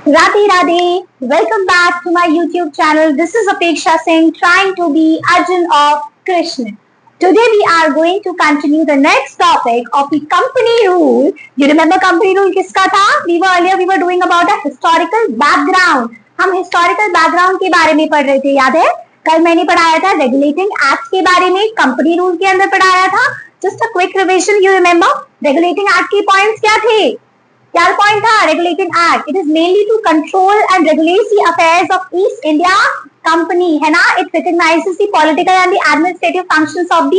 Radhe Radhe, welcome back to my YouTube channel. This is Apeksha Singh trying to be Arjun of Krishna. Today we are going to continue the next topic of the company rule. You remember company rule किसका था? We were doing about a historical background. हम historical background के बारे में पढ़ रहे थे, याद है? कल मैंने पढ़ाया था Regulating Act के बारे में, company rule के अंदर पढ़ाया था. Just a quick revision, you remember? Regulating Act के points क्या थे? क्या पॉइंट था? Regulating act, it is mainly to control and regulate the affairs of East India Company, है ना. It recognises the political and the administrative functions of the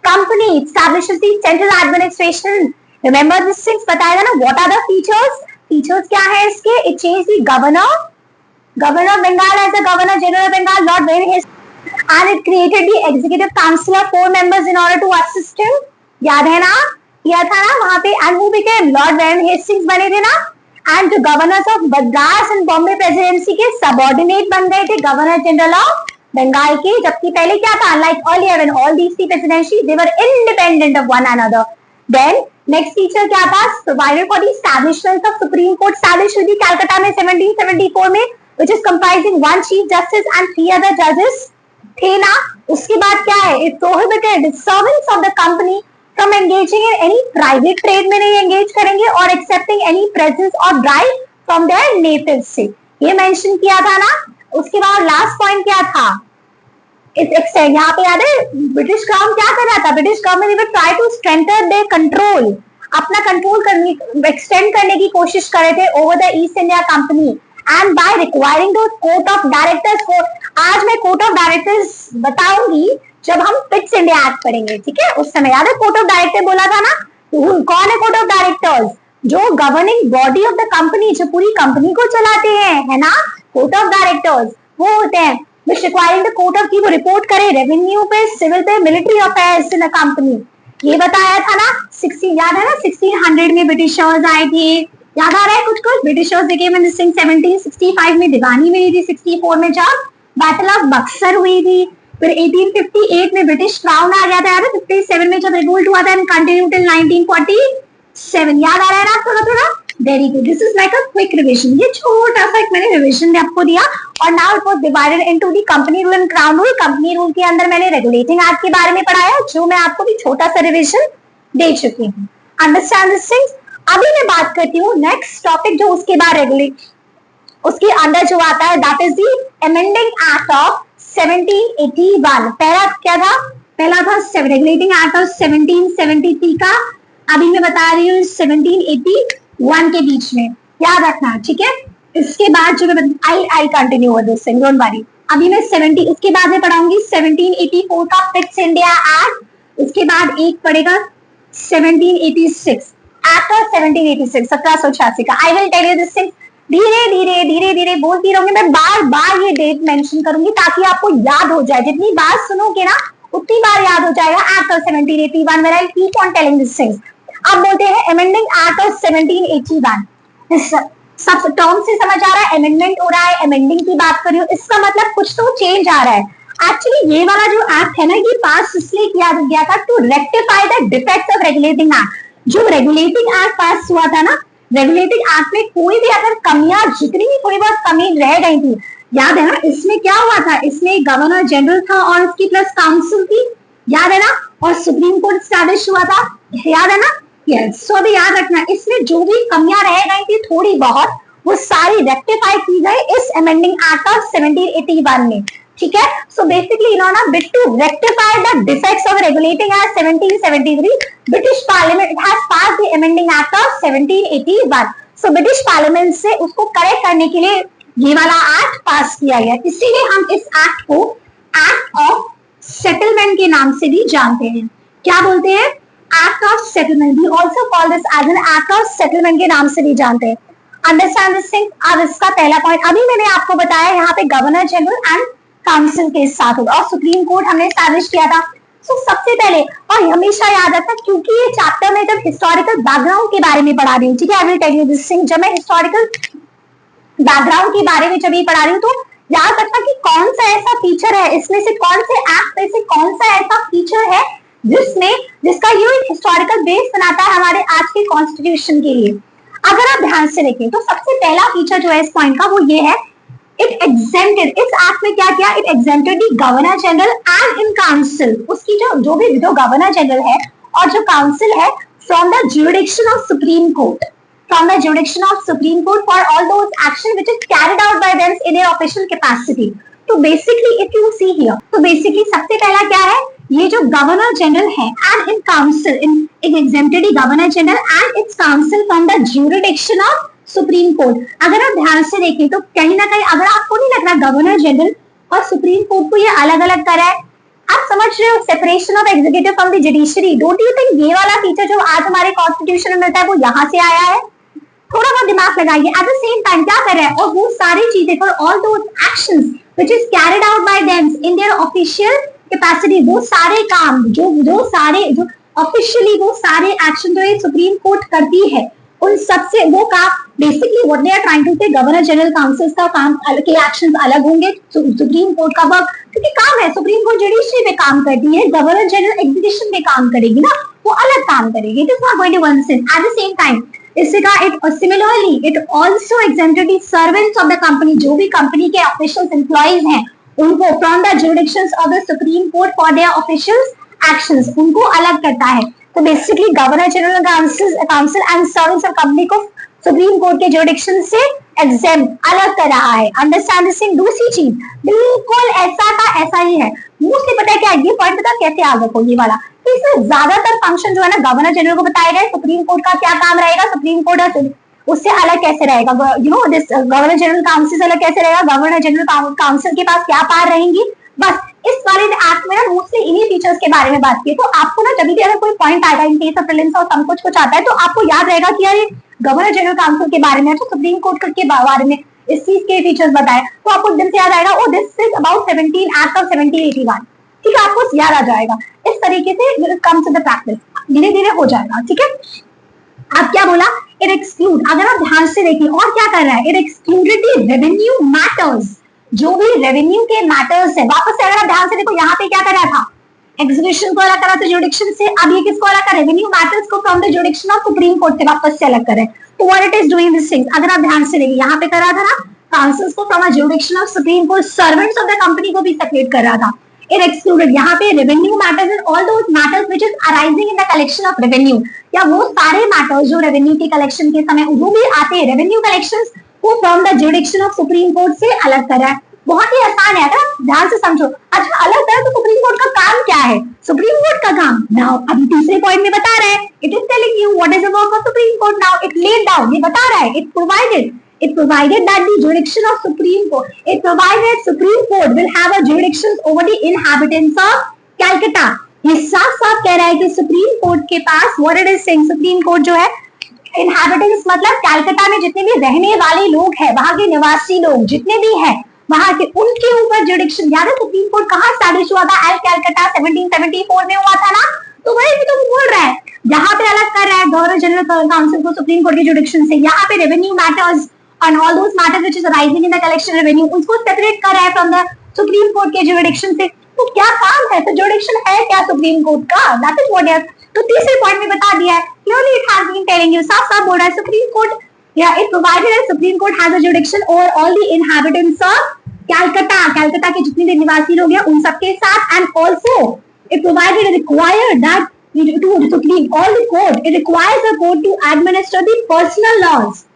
company, establishes the central administration. Remember this things बताएगा ना. What are the features? Features क्या है इसके? It change the governor of Bengal as the governor general of Bengal, Lord Warren हिस्ट, and it created the executive council of 4 members in order to assist him. याद है ना, किया था ना वहां पे. And who became Lord Warren Hastings बने थे ना. And governors of Madras and Bombay presidency के सबऑर्डिनेट बन गए थे गवर्नर जनरल ऑफ बंगाल के. जबकि पहले क्या था, like earlier when all these three presidency they were independent of one another. Then next feature क्या था? Provided for the establishment of supreme court, establish हुई थी कलकत्ता में 1774 में, which is comprising 1 chief justice and 3 other जजेस थे ना. उसके बाद क्या है? It prohibited servants of the company from engaging in any private trade में नहीं engage करेंगे और accepting any presents or bribe from their native से, ये mention किया था ना. उसके बाद लास्ट पॉइंट क्या था? यहाँ पे याद है ब्रिटिश क्राउन क्या कर रहा था? British government will try to strengthen their control, अपना कंट्रोल करने, एक्सटेंड करने की कोशिश कर रहे थे over the East India Company, and by requiring those court of directors को. आज मैं कोर्ट ऑफ डायरेक्टर्स बताऊंगी जब हम पिट्स इंडिया एक्ट पढ़ेंगे, ठीक है. उस समय याद है कोर्ट ऑफ डायरेक्टर बोला था ना. कौन है कोर्ट ऑफ डायरेक्टर्स? जो governing body of the company, जो पूरी कंपनी को चलाते हैं, है ना. कोर्ट ऑफ डायरेक्टर्स वो होते हैं which requiring the court of की वो रिपोर्ट करे रेवेन्यू पे, सिविल पे, military affairs in a company. ये बताया था ना. 16 याद है ना 1600 में ब्रिटिशर्स आए थे. याद आ रहा है कुछ? ब्रिटिशर्स दे केम इन 1765 में दीवानी मिली थी. 64 में जब बैटल ऑफ बक्सर हुई थी. फिर 1858 में ब्रिटिश क्राउन आ गया था. याद है 57 में जब रिवोल्ट हुआ था एंड कंटिन्यू टिल 1947. याद आ रहा है ना थोड़ा थोड़ा? Very good. This is like a quick revision. ये छोटा सा एक मैंने रिविजन आपको दिया. और now it was divided into the company rule and crown rule. Company rule के अंदर मैंने रेगुलेटिंग एक्ट के बारे में पढ़ाया, जो मैं आपको भी छोटा सा रिविजन दे चुकी हूँ. Understand this things. अभी मैं बात करती हूँ नेक्स्ट टॉपिक जो उसके बाद रेगुलेट उसके अंदर जो आता है, that is the amending act of 1781. पहला क्या था? पहला था रेगुलेटिंग एक्ट ऑफ 1773 का. अभी मैं बता रही हूँ 1781 के बीच में, याद रखना, ठीक है. इसके बाद जो मैं I continue with this thing, don't worry. अभी मैं 70 उसके बाद मैं पढ़ाऊंगी 1784 का फिक्स इंडिया एक्ट. उसके बाद एक पड़ेगा 1786 एक्ट ऑफ 1786 1786 का. I will tell you this thing धीरे धीरे बोलती रहूंगी. मैं बार बार ये डेट मेंशन करूंगी ताकि आपको याद हो जाए. जितनी बार सुनोगे ना उतनी बार याद हो जाएगा. Act of 1781 when I keep on telling this things. अब बोलते हैं अमेंडिंग एक्ट ऑफ 1781. सब टर्म से समझ आ रहा है? अमेंडमेंट हो रहा है, अमेंडिंग की बात कर रही हूँ. इसका मतलब कुछ तो चेंज आ रहा है. एक्चुअली ये वाला जो एक्ट है ना, ये पास इसलिए किया गया था to rectify the defects of regulating act. जो रेगुलेटिंग एक्ट पास हुआ था ना, रेगुलेटिंग एक्ट में कोई भी अगर कमियां, जितनी भी थोड़ी बहुत कमी रह गई थी, याद है ना. इसमें क्या हुआ था? इसमें गवर्नर जनरल था और उसकी प्लस काउंसिल थी, याद है ना. और सुप्रीम कोर्ट स्टैब्लिश हुआ था, याद है ना. यस. सो अभी याद रखना, इसमें जो भी कमियां रह गई थी थोड़ी बहुत, वो सारी रेक्टिफाई की गई इस अमेंडिंग एक्ट ऑफ 1781 में, ठीक है. सो बेसिकली इन्होंने bit to rectify the defects of regulating act 1773, British parliament has pass the amending act of 1781. So British parliament से उसको करेक्ट करने के लिए ये वाला एक्ट पास किया गया. इसीलिए हम इस एक्ट को एक्ट ऑफ सेटलमेंट के नाम से भी जानते हैं. क्या बोलते हैं? Act of settlement. We also call this as an act of settlement के नाम से भी जानते हैं. Understand this thing. अब इसका पहला पॉइंट अभी मैंने आपको बताया, यहाँ पे गवर्नर जनरल एंड काउंसिल के साथ होगा और सुप्रीम कोर्ट हमने एस्टैब्लिश किया था. सो सबसे पहले, और हमेशा याद रखना क्योंकि ये चैप्टर में जब हिस्टोरिकल बैकग्राउंड के बारे में पढ़ा रही हूँ, ठीक है. I will tell you this thing. जब मैं हिस्टोरिकल बैकग्राउंड के बारे में जब ये पढ़ा रही हूँ तो याद रखना कि कौन सा ऐसा फीचर है इसमें से, कौन से एक्ट में से कौन सा ऐसा फीचर है जिसका ये हिस्टोरिकल बेस बनाता है हमारे आज के कॉन्स्टिट्यूशन के लिए. अगर आप ध्यान से देखें तो सबसे पहला फीचर जो है इस पॉइंट का वो ये है, इट एग्जेम्प्टेड, इस एक्ट में क्या किया, it exempted the governor general and in council, उसकी जो गवर्नर जनरल है और जो काउंसिल है, from the jurisdiction of supreme court, from the jurisdiction of Supreme Court for all those action which is carried out by them in their official capacity. तो basically if you see here, तो basically सबसे पहला क्या है, ये जो governor general है and in council, in exempted governor general and its council from the jurisdiction of supreme court. अगर आप ध्यान से देखें तो कहीं ना कहीं अगर आपको नहीं लग रहा गवर्नर जनरल और सुप्रीम कोर्ट को ये अलग अलग करा है, आप समझ रहे हो, separation of executive from the judiciary. Don't you think ये वाला फीचर जो आज हमारे कॉन्स्टिट्यूशन में मिलता है वो यहाँ से आया है? थोड़ा बहुत दिमाग लगाइए. एट द सेम टाइम क्या कर रहा है, और वो सारी चीजें for all those actions which is carried out by them in their official capacity, वो सारे काम जो ऑफिशियली वो सारे एक्शन जो है सुप्रीम कोर्ट करती है, उन सबसे वो काम basically what they are trying to say, governor general councils का काम के एक्शंस अलग होंगे, सुप्रीम कोर्ट का वर्क, क्योंकि काम है सुप्रीम कोर्ट जुडिशरी पे काम करती है, गवर्नर जनरल एग्जीक्यूशन पे काम करेगी ना, वो अलग काम करेगी. It is not going to one same. At the same time इसका similarly it also exempted the servants of the company, जो भी कंपनी के ऑफिशियल्स एम्प्लॉइज हैं उनको from the jurisdictions of the supreme court for their officials actions, उनको अलग करता है. तो basically governor general council and servants of company को सुप्रीम कोर्ट के जुरिडिक्शन से एग्जेम्प्ट अलग कर रहा है. Understand this thing. दूसरी चीज बिल्कुल ऐसा का ऐसा ही है, मोस्टली पता है क्या, ये पॉइंट पता कैसे याद रखो ये वाला, तो इसमें ज्यादातर फंक्शन जो है ना गवर्नर जनरल को बताया गया, सुप्रीम कोर्ट का क्या काम रहेगा, सुप्रीम कोर्ट उससे अलग कैसे रहेगा, you know this governor general council से अलग कैसे रहेगा, गवर्नर जनरल काउंसिल के पास क्या पावर रहेंगी. बस इस वाले एक्ट में ना मोस्टली इन्हीं फीचर्स के बारे में बात की. तो आपको ना जब भी अगर कोई पॉइंट आएगा इन केस ऑफ प्रीलिम्स और सब कुछ आता है तो आपको याद रहेगा कि यार गवर्नर जनरल काउंसिल के बारे में, तो सुप्रीम कोर्ट के बारे में इस चीज के फीचर्स बताए, तो आपको एकदम से याद आएगा O this is about 17 act of 1781. ठीक है, आपको याद आ जाएगा. इस तरीके से कम टू द प्रैक्टिस धीरे धीरे हो जाएगा. ठीक है, अब क्या बोला, इट एक्सक्लूड, अगर आप ध्यान से देखिए और क्या कर रहा है, it excluded the revenue matters, जो भी रेवेन्यू के मैटर्स है. वापस से अगर आप ध्यान से देखो यहाँ पे क्या कर रहा था, एग्जीक्यूशन को अलग करा था जुरिडिक्शन से, अब ये किसको अलग कर, रेवेन्यू मैटर्स को from the jurisdiction of supreme court से वापस से अलग करे. तो what it is doing this thing, अगर आप ध्यान से देखिए यहाँ पे कर रहा था ना, काउंसिल्स को from the jurisdiction of supreme court, servants of the company को भी सेपरेट कर रहा था. It excluded यहाँ पे revenue matters and all those matters which is arising in the collection of revenue, या वो सारे matters जो revenue के collection के समय जो भी आते हैं revenue collections को from the jurisdiction of Supreme Court से अलग करा है. बहुत ही आसान है, अगर ध्यान से समझो. अच्छा अलग करा तो सुप्रीम कोर्ट का काम क्या है, सुप्रीम कोर्ट का काम नाउ अभी तीसरे पॉइंट में बता रहा है, it is telling you what is the work of supreme court. Now it laid down, ये बता रहा है, it provided that the jurisdiction of Supreme Court, it provided Supreme Court will have a jurisdiction over the inhabitants of Calcutta. ये साफ साफ कह रहा है कि सुप्रीम कोर्ट के पास what it is saying, supreme court जो है inhabitants मतलब कैलकाटा में जितने भी रहने वाले लोग हैं, वहां के निवासी लोग जितने भी हैं वहां के, उनके ऊपर जुरिडिक्शन. याद है सुप्रीम कोर्ट कहाँ स्टैब्लिश हुआ था, एल कैलकाटा 1774 में हुआ था ना. तो वही भी तो बोल रहा है, यहाँ पे अलग कर रहा है गवर्नर जनरल काउंसिल को सुप्रीम कोर्ट के जुरिडिक्शन से. यहाँ पे revenue matters and all those matters which is arising in the collection revenue उसको सेपरेट कर रहा है from the सुप्रीम कोर्ट के जुरिडिक्शन से. तो क्या काम है, तो जुरिडिक्शन है क्या सुप्रीम कोर्ट का, that is what it is. तो तीसरे पॉइंट में बता दिया है, clearly it has been telling you, साफ साफ बोल रहा है supreme court, yeah, it provided that Supreme Court has a jurisdiction over all the inhabitants of Calcutta, Calcutta के जितने भी निवासी लोग हैं उन सबके साथ. and also it provided required that to all the court, it requires the court to administer the personal laws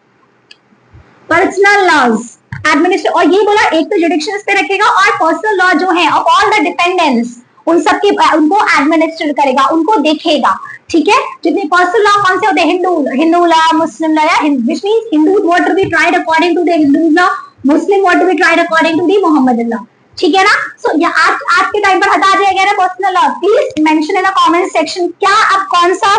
administrate. और ये बोला एक तो जुडिक्शन पे रखेगा और पर्सनल लॉ जो है ऑफ ऑल द डिपेंडेंट्स उन सबके उनको एडमिनिस्टर करेगा, उनको देखेगा. ठीक है, जितने पर्सनल लॉ कौन से होते हैं, हिंदू लॉ, मुस्लिम लॉ, या which means Hindu what to be tried according to the Hindu law, Muslim what to be tried according to the Mohammedan law. ठीक है ना. सो ये आज के टाइम पर हटा दिया गया है personal law. Please mention in the comment section क्या आप कौन सा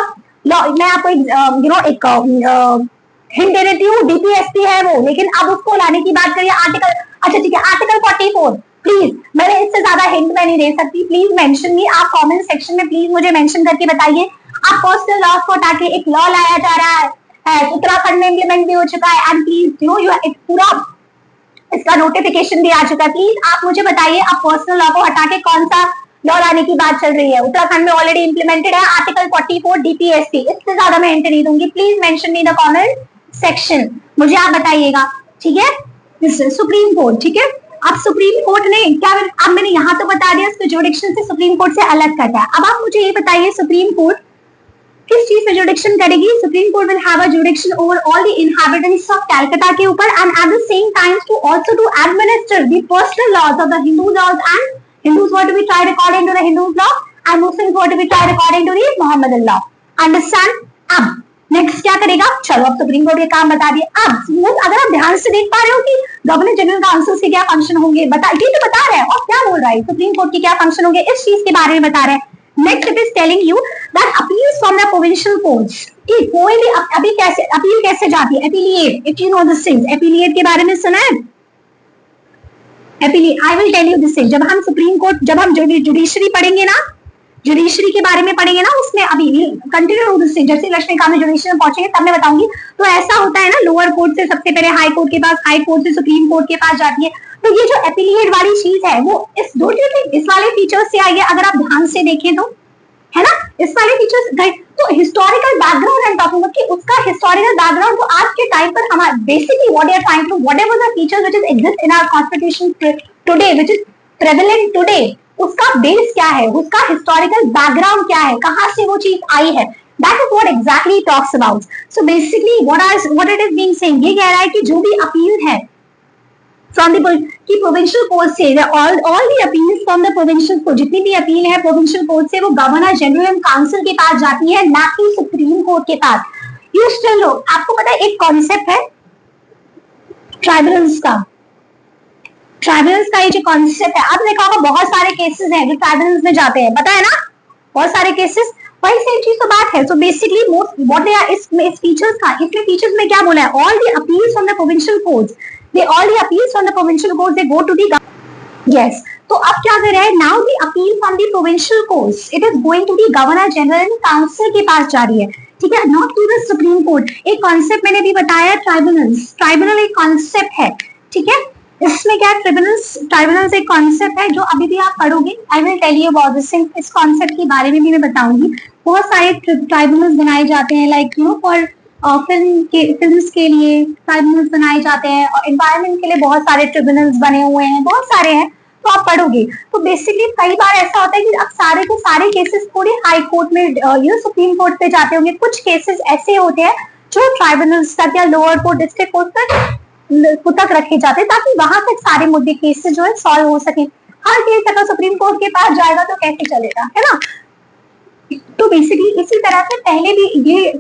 लॉ, मैं आपको एक हिंट दे देती हूँ, डीपीएसपी है वो, लेकिन अब उसको लाने की बात करिए आर्टिकल. अच्छा ठीक है, आर्टिकल 44. प्लीज मैंने इससे ज्यादा हिंट मैं नहीं दे सकती, प्लीज मेंशन मी, आप कमेंट सेक्शन में प्लीज मुझे मेंशन करके बताइए. आप पर्सनल लॉ को हटा के एक लॉ लाया जा रहा है, उत्तराखंड में इम्प्लीमेंट भी हो चुका है, एंड प्लीज यू एक पूरा इसका नोटिफिकेशन भी आ चुका है. प्लीज आप मुझे बताइए आप पर्सनल लॉ को हटा के कौन सा लॉ लाने की बात चल रही है. उत्तराखंड में ऑलरेडी इम्प्लीमेंटेड है आर्टिकल 44 डीपीएसपी, इससे ज्यादा मैं हिंट नहीं दूंगी. Please mention me the comment section मुझे आप बताइएगा, ठीक है। सुप्रीम कोर्ट, ठीक है। अब सुप्रीम कोर्ट ने क्या, अब मैंने यहाँ तो बता दिया इसको जुडिक्शन से सुप्रीम कोर्ट से अलग करता है। अब आप मुझे ये बताइए सुप्रीम कोर्ट किस चीज पे जुडिक्शन करेगी? Supreme court will have a jurisdiction over all the inhabitants of Calcutta के ऊपर and at the same time to also to administer the personal laws of the Hindu laws and Hindus were to be tried according to the Hindu law and Muslims were to be tried according to the Mohammedan law. Understand? अब next क्या करेगा? चलो अब supreme court के काम बता दिए। अब अगर आप ध्यान से देख पा रहे हो कि गवर्नर जनरल काउंसिल के क्या फंक्शन होंगे, बता ये तो बता रहे हैं और क्या बोल रहा है सुप्रीम कोर्ट के क्या फंक्शन होंगे, इस चीज के बारे में बता रहे हैं। Next it is telling you that appeals from the provincial courts, कि कोई भी अभी कैसे अपील कैसे जाती है, appellate, if you know this things, appellate के बारे में सुना है? Appellate, I will tell you this thing. जब हम सुप्रीम कोर्ट, जब हम जुडिशरी पढ़ेंगे ना, जुडिशरी के बारे में पढ़ेंगे ना, उसमें अभी कंटिन्यू दिस थिंग, जैसे लक्ष्मीकांत में जुडिशरी में पहुंचेंगे तब मैं बताऊंगी। तो ऐसा होता है ना, लोअर कोर्ट से सबसे पहले हाई कोर्ट के पास, हाई कोर्ट से सुप्रीम कोर्ट के पास जाती है। तो ये जो एपीलिएट वाली चीज है वो इस इस वाले फीचर्स से आई है, अगर आप ध्यान से देखें तो, है ना, इस वाले फीचर्स। तो हिस्टोरिकल बैकग्राउंड एंड टॉकिंग कि उसका हिस्टोरिकल बैकग्राउंड, तो आज के टाइम पर हमारा basically what are trying to whatever the features which is exist in our constitution today which is prevalent today, उसका बेस क्या है, उसका हिस्टोरिकल बैकग्राउंड क्या है, कहां से वो चीज आई है, that is what exactly talks about. So basically what it is being saying, ये कह रहा है कि जो भी अपील है फ्रॉम द प्रोविंशियल कोर्ट से, all the appeals from the provincial court, जितनी भी अपील है प्रोविंशियल कोर्ट से, वो गवर्नर जनरल एंड काउंसिल के पास जाती है, ना कि सुप्रीम कोर्ट के पास। यू स्टिल नो, आपको पता है एक कॉन्सेप्ट है ट्राइब्यूनल्स का, ट्राइब्यूनल्स का ये जो कॉन्सेप्ट है, अब देखा होगा बहुत सारे केसेस हैं जो ट्राइब्यूनल्स में जाते हैं, पता है ना, बहुत सारे केसेस, वही सेम चीज तो बात है। So basically most what they are, इस फीचर्स का, इसमें फीचर्स में क्या बोला है, all the appeals from the provincial courts, they all the appeals from the provincial courts they go to the, yes, तो अब क्या कर रहा है, now the appeal from the provincial courts it is going to the governor general and council के पास जा रही है, ठीक है, not to the supreme court. एक कॉन्सेप्ट मैंने भी बताया, ट्राइब्यूनल्स, ट्राइब्यूनल एक कॉन्सेप्ट है, ठीक है, इसमें क्या ट्राइब्यूनल्स एक कॉन्सेप्ट है जो अभी भी आप पढ़ोगे, I will tell you about this thing, इस कॉन्सेप्ट के बारे में भी मैं बताऊंगी। बहुत सारे ट्राइब्यूनल्स बनाए जाते हैं, like you know for films के लिए ट्राइब्यूनल्स बनाए जाते हैं, और एनवायरनमेंट के लिए बहुत सारे ट्रिब्यूनल्स बने हुए हैं, बहुत सारे हैं, तो आप पढ़ोगे। तो बेसिकली कई बार ऐसा होता है कि अब सारे के सारे केसेस थोड़े हाई कोर्ट में या सुप्रीम कोर्ट पे जाते होंगे, कुछ केसेस ऐसे होते हैं जो ट्राइब्यूनल्स तक या लोअर कोर्ट, डिस्ट्रिक्ट कोर्ट तक रखे जाते हैं, ताकि वहां तक सारे मुद्दे केसेस जो है सॉल्व हो सके। हर केस अगर सुप्रीम कोर्ट के पास जाएगा तो कैसे चलेगा, है ना। तो बेसिकली इसी तरह से पहले भी ये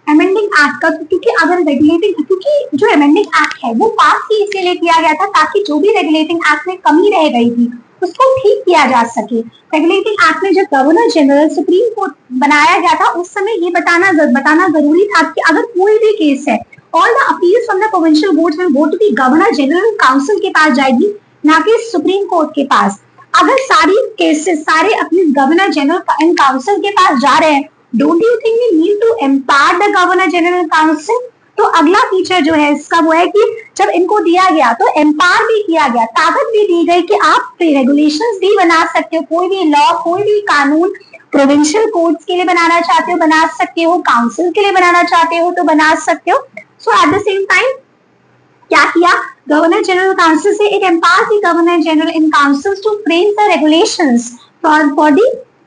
अमेंडिंग एक्ट का, क्योंकि अगर रेगुलेटिंग, क्योंकि जो अमेंडिंग एक्ट है वो पास ही इसलिए किया गया था ताकि जो भी रेगुलेटिंग एक्ट में कमी रह गई थी उसको ठीक किया जा सके। रेगुलेटिंग एक्ट में जब गवर्नर जनरल सुप्रीम कोर्ट बनाया गया था उस समय ये बताना जरूरी था कि अगर कोई भी केस है, all the appeals from the provincial courts will go to the governor general council के पास जाएगी, ना कि सुप्रीम कोर्ट के पास। अगर सारी केसेस, सारे appeal governor general and council के पास जा रहे हैं, don't you think we need to empower the governor general council? तो अगला फीचर जो है इसका वो है कि जब इनको दिया गया तो एम्पावर भी किया गया, ताकत भी दी गई कि आप रेगुलेशंस भी बना सकते हो, कोई भी लॉ, कोई भी कानून प्रोविंशियल कोर्ट्स के लिए बनाना चाहते हो बना सकते हो, काउंसिल के लिए बनाना चाहते हो तो बना सकते हो। So at the same time क्या किया गवर्नर जनरल काउंसिल से, it empowers the governor general in councils to frame the regulations for the,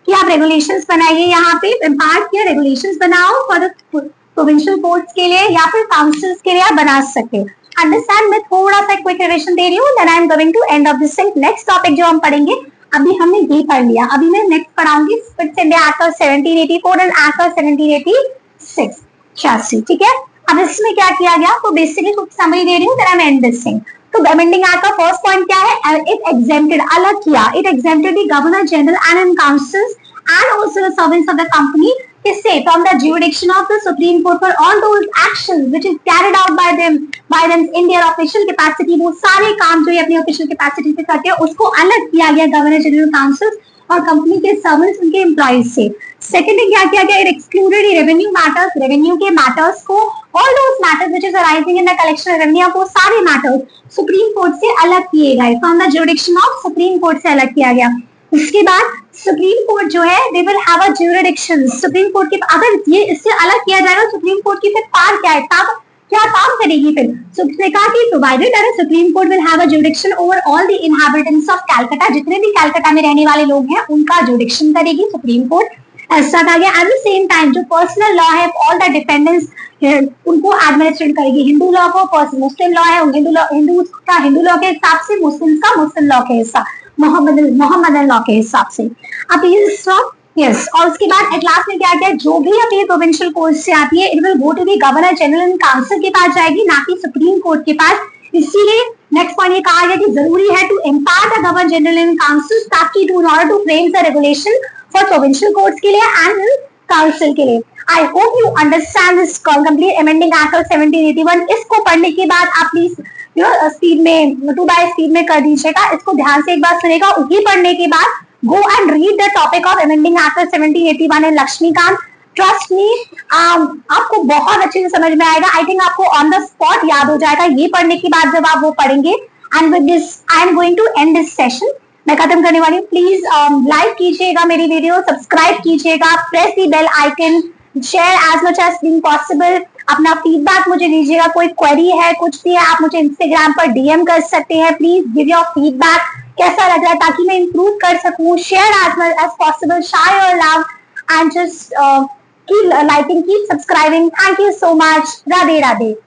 कि आप रेगुलेशंस बनाइए, यहाँ पे एम्पावर किया, रेगुलेशंस बनाओ फॉर द प्रोविंशियल कोर्ट्स के लिए या फिर काउंसिल्स के लिए आप बना सकते हो। अंडरस्टैंड? मैं थोड़ा सा क्विक रिविजन दे रही हूँ, then I am going to end of this thing. Next topic जो हम पढ़ेंगे, अभी हमने ये पढ़ लिया, अभी मैं नेक्स्ट पढ़ाऊंगी Pitt's India act of 1784 and act of 1786, ठीक है। अब इसमें क्या किया गया, तो बेसिकली कुछ समरी दे रही हूँ, then I am end this thing. तो अमेंडिंग एक्ट का फर्स्ट पॉइंट क्या है, इट एग्जेम्प्टेड, अलग किया, it exempted the governor general and in councils and also the servants of the company from the jurisdiction of the Supreme Court for all those actions which is carried out by them in their official capacity। वो सारे काम जो ये अपनी official capacity से करते हैं उसको अलग किया गया गवर्नर जनरल काउंसिल और कंपनी के सर्वेंट्स, उनके एम्प्लॉइज से। सेकेंडली क्या किया गया, it excluded revenue matters, revenue के मैटर्स को, all those matters which is arising in the collection of revenue, वो सारे मैटर्स सुप्रीम कोर्ट से अलग किए गए, from the jurisdiction of supreme court से अलग किया गया। उसके बाद सुप्रीम कोर्ट जो है they will have a jurisdiction, supreme court के अगर ये इससे अलग किया जाएगा सुप्रीम कोर्ट की फिर पार क्या है, क्या काम करेगी फिर? सो उसने कहा कि provided that supreme court will have a jurisdiction over all the inhabitants of Calcutta, जितने भी कैलकाटा में रहने वाले लोग हैं उनका ज्यूरिडिक्शन करेगी सुप्रीम कोर्ट। ऐसा कहा गया। एट द सेम टाइम जो पर्सनल लॉ है ऑल द डिपेंडेंट्स उनको एडमिनिस्ट्रेट करेगी। हिंदू लॉ को मुस्लिम लॉ है, हिंदू का हिंदू लॉ के हिसाब से, मुस्लिम का मुस्लिम लॉ के हिसाब, मोहम्मदन लॉ के हिसाब से। अपील यस, और उसके बाद एट लास्ट में क्या किया, जो भी अपील प्रोविंशियल कोर्ट से आती है it will go to the governor general and council के पास जाएगी, ना कि सुप्रीम कोर्ट के पास। इसीलिए नेक्स्ट पॉइंट ये कहा गया कि जरूरी है to empower the governor general and council ताकि to in order to frame the regulation for provincial courts के लिए एंड काउंसिल के लिए। I hope you understand this complete amending act of 1781। इसको पढ़ने के बाद आप प्लीज स्पीड में 2x स्पीड में कर दीजिएगा, इसको ध्यान से एक बार सुनेगा। उसी पढ़ने के बाद go and read the topic of amending act of 1781 in Laxmikanth. Trust me आपको बहुत अच्छे से समझ में आएगा। आई थिंक आपको ऑन द स्पॉट याद हो जाएगा ये पढ़ने के बाद जब आप वो पढ़ेंगे। And with this I am going to end this session, मैं खत्म करने वाली हूँ। प्लीज लाइक कीजिएगा मेरी वीडियो, सब्सक्राइब कीजिएगा, press the bell icon, share as much as being possible. अपना फीडबैक मुझे दीजिएगा, कोई क्वेरी है कुछ भी है आप मुझे इंस्टाग्राम पर डीएम कर सकते हैं। प्लीज गिव योर फीडबैक, कैसा लग रहा है ताकि मैं इंप्रूव कर सकूं। Share as much as possible, share your love and just keep liking, keep subscribing. Thank you so much. Radhe Radhe.